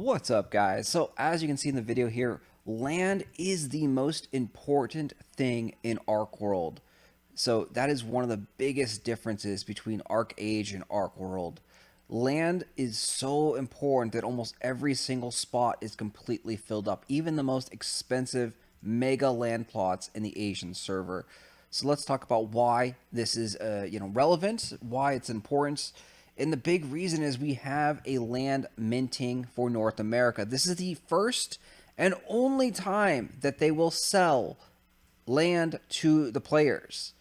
What's up, guys? So as you can see in the video here, land is the most important thing in Archeworld. So that is one of the biggest differences between ArcAge and Archeworld. Land is so important that almost every single spot is completely filled up, even the most expensive mega land plots in the Asian server. So let's talk about why this is relevant, why it's important. And the big reason is we have a land minting for North America. This is the first and only time that they will sell land to the players.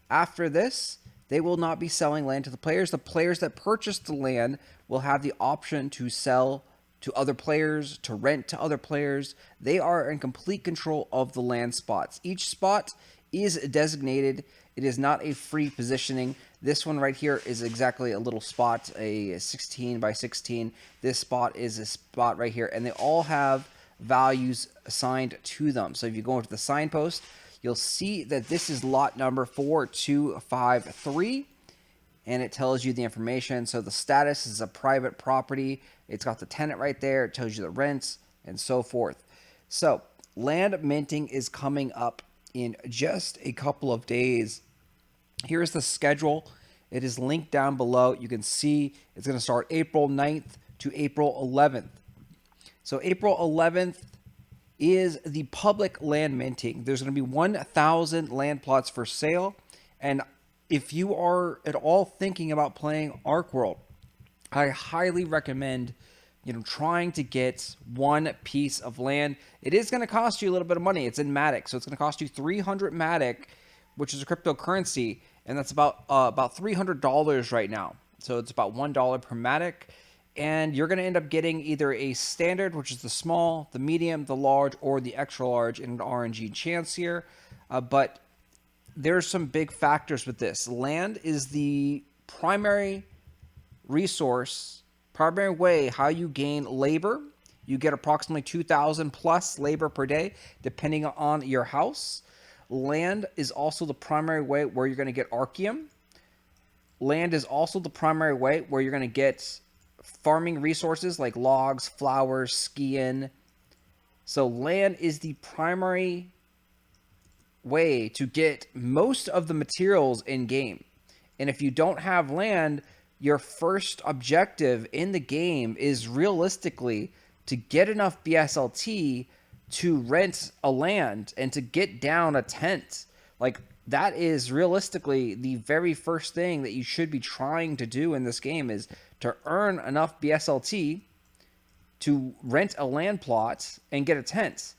After this, they will not be selling land to the players. The players that purchase the land will have the option to sell to other players, to rent to other players. They are in complete control of the land spots. Each spot is designated. It is not a free positioning. This one right here is exactly a little spot, a 16 by 16. This spot is a spot right here, and they all have values assigned to them. So if you go into the signpost, you'll see that this is lot number 4253, and it tells you the information. So the status is a private property. It's got the tenant right there. It tells you the rents and so forth. So land minting is coming up in just a couple of days. Here's the schedule. It is linked down below. You can see it's going to start April 9th to April 11th. So April 11th is the public land minting. There's going to be 1,000 land plots for sale. And if you are at all thinking about playing Archeworld, I highly recommend trying to get one piece of land. It is going to cost you a little bit of money. It's in Matic, so it's going to cost you 300 Matic, which is a cryptocurrency, and that's about $300 right now. So it's about $1 per Matic, and you're going to end up getting either a standard, which is the small, the medium, the large, or the extra large in an RNG chance here. But there's some big factors with this. Land is the primary resource, primary way how you gain labor. You get approximately 2,000 plus labor per day, depending on your house. Land is also the primary way where you're going to get Archeum. Land is also the primary way where you're going to get farming resources like logs, flowers, skin. So land is the primary way to get most of the materials in game. And if you don't have land, your first objective in the game is realistically to get enough BSLT to rent a land and to get down a tent. Like, that is realistically the very first thing that you should be trying to do in this game, is to earn enough BSLT to rent a land plot and get a tent.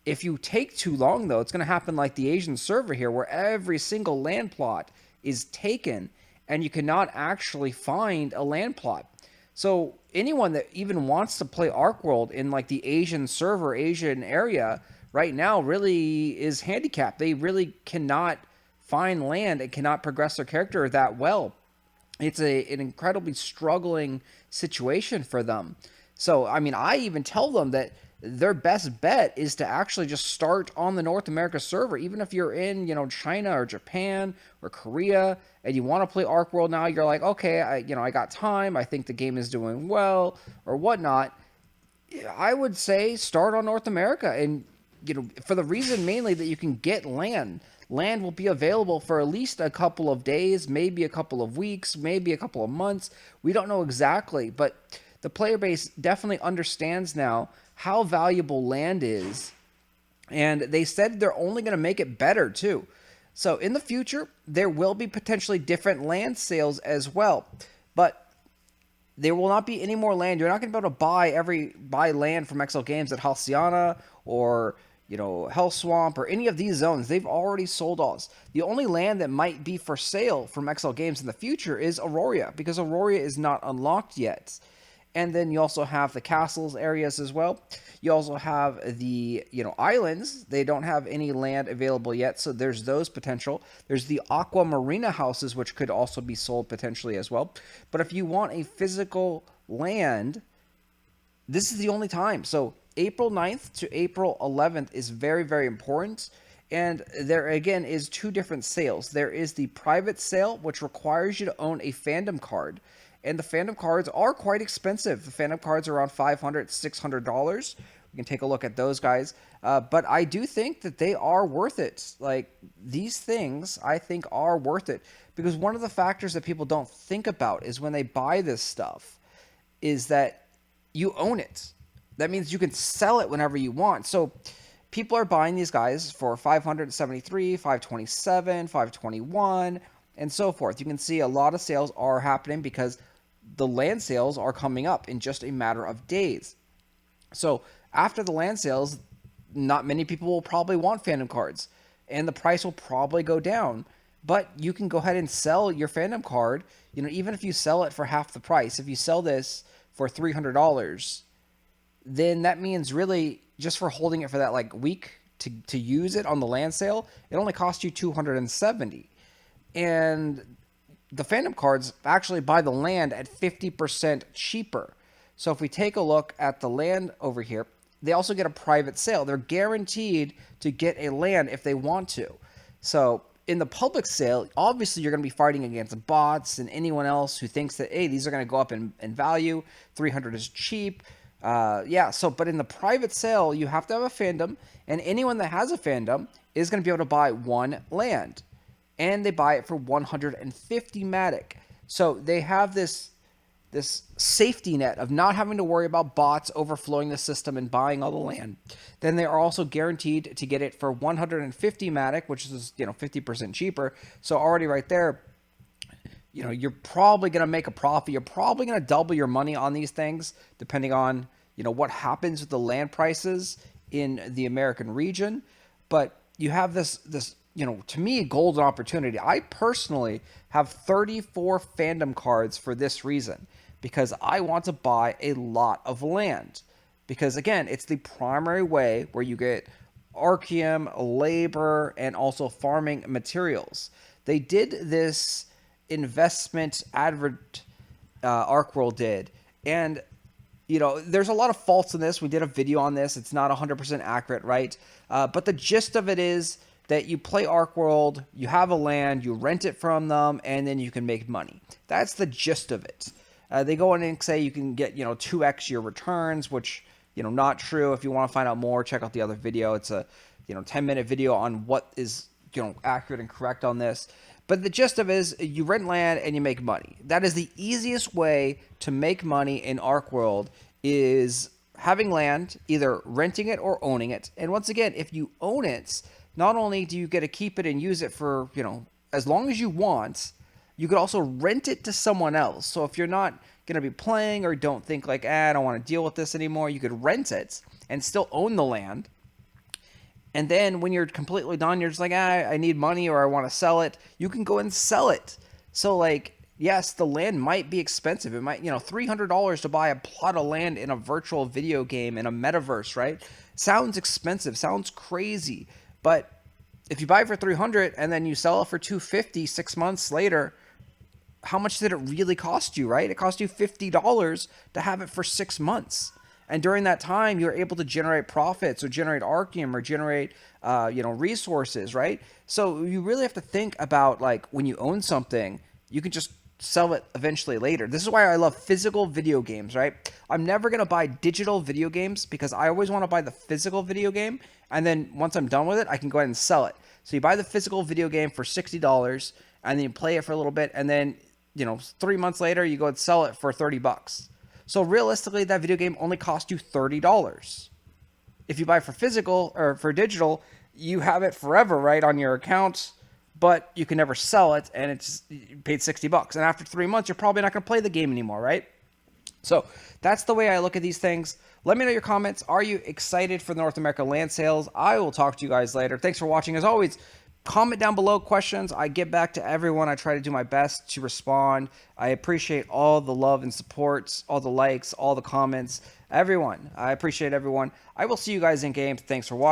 If you take too long, though, it's going to happen like the Asian server here, where every single land plot is taken and you cannot actually find a land plot. So anyone that even wants to play Archeworld in like the Asian server, Asian area right now really is handicapped. They really cannot find land and cannot progress their character that well. It's an incredibly struggling situation for them. So, I mean, I even tell them that their best bet is to actually just start on the North America server. Even if you're in, China or Japan or Korea and you want to play Archeworld now, you're like, okay, I got time. I think the game is doing well or whatnot. I would say start on North America, and, for the reason mainly that you can get land. Land will be available for at least a couple of days, maybe a couple of weeks, maybe a couple of months. We don't know exactly, but the player base definitely understands now how valuable land is, and they said they're only going to make it better too. So in the future, there will be potentially different land sales as well, but there will not be any more land. You're not going to be able to buy land from XL Games at Halcyona or Hell Swamp or any of these zones. They've already sold all. The only land that might be for sale from XL Games in the future is Aurora, because Aurora is not unlocked yet. And then you also have the castles areas as well. You also have the, islands. They don't have any land available yet, so there's those potential. There's the Aqua Marina houses, which could also be sold potentially as well. But if you want a physical land, this is the only time. So April 9th to April 11th is very, very important. And there, again, is two different sales. There is the private sale, which requires you to own a fandom card. And the Phantom cards are quite expensive. The Phantom cards are around $500, $600. We can take a look at those guys. But I do think that they are worth it. Like, these things, I think, are worth it. Because one of the factors that people don't think about is when they buy this stuff, is that you own it. That means you can sell it whenever you want. So people are buying these guys for 573, 527, 521, and so forth. You can see a lot of sales are happening because the land sales are coming up in just a matter of days. So after the land sales, not many people will probably want Phantom cards, and the price will probably go down. But you can go ahead and sell your Phantom card, even if you sell it for half the price. If you sell this for $300, then that means really just for holding it for that like week to use it on the land sale, it only costs you $270. And the Phantom cards actually buy the land at 50% cheaper. So if we take a look at the land over here, they also get a private sale. They're guaranteed to get a land if they want to. So in the public sale, obviously you're going to be fighting against bots and anyone else who thinks that, hey, these are going to go up in value. 300 is cheap. But in the private sale, you have to have a fandom, and anyone that has a fandom is going to be able to buy one land. And they buy it for 150 Matic. So they have this safety net of not having to worry about bots overflowing the system and buying all the land. Then they are also guaranteed to get it for 150 Matic, which is 50% cheaper. So already right there, you're probably going to make a profit. You're probably going to double your money on these things, depending on, what happens with the land prices in the American region. But you have this, to me, golden opportunity. I personally have 34 Phantom cards for this reason, because I want to buy a lot of land. Because again, it's the primary way where you get Archeum, labor, and also farming materials. They did this investment advert, Archeworld did, and there's a lot of faults in this. We did a video on this. It's not 100% accurate, right? But the gist of it is that you play Archeworld, you have a land, you rent it from them, and then you can make money. That's the gist of it. They go in and say you can get 2x your returns, which not true. If you want to find out more, check out the other video. It's a 10-minute video on what is accurate and correct on this. But the gist of it is you rent land and you make money. That is the easiest way to make money in Archeworld, is having land, either renting it or owning it. And once again, if you own it, not only do you get to keep it and use it for, as long as you want, you could also rent it to someone else. So if you're not going to be playing or don't think like, I don't want to deal with this anymore, you could rent it and still own the land. And then when you're completely done, you're just like, I need money or I want to sell it. You can go and sell it. So like, yes, the land might be expensive. It might, $300 to buy a plot of land in a virtual video game in a metaverse, right? Sounds expensive, sounds crazy. But if you buy it for $300 and then you sell it for $250 6 months later, how much did it really cost you, right? It cost you $50 to have it for 6 months. And during that time, you're able to generate profits or generate Archeum or generate, resources, right? So you really have to think about, like, when you own something, you can just sell it eventually later. This is why I love physical video games, right? I'm never going to buy digital video games because I always want to buy the physical video game. And then once I'm done with it, I can go ahead and sell it. So you buy the physical video game for $60 and then you play it for a little bit. And then, 3 months later, you go and sell it for $30. So realistically, that video game only cost you $30. If you buy for physical or for digital, you have it forever, right, on your account, but you can never sell it, and you paid $60. And after 3 months, you're probably not going to play the game anymore, right? So that's the way I look at these things. Let me know your comments. Are you excited for the North America land sales? I will talk to you guys later. Thanks for watching. As always, comment down below questions. I get back to everyone. I try to do my best to respond. I appreciate all the love and support, all the likes, all the comments, everyone. I appreciate everyone. I will see you guys in game. Thanks for watching.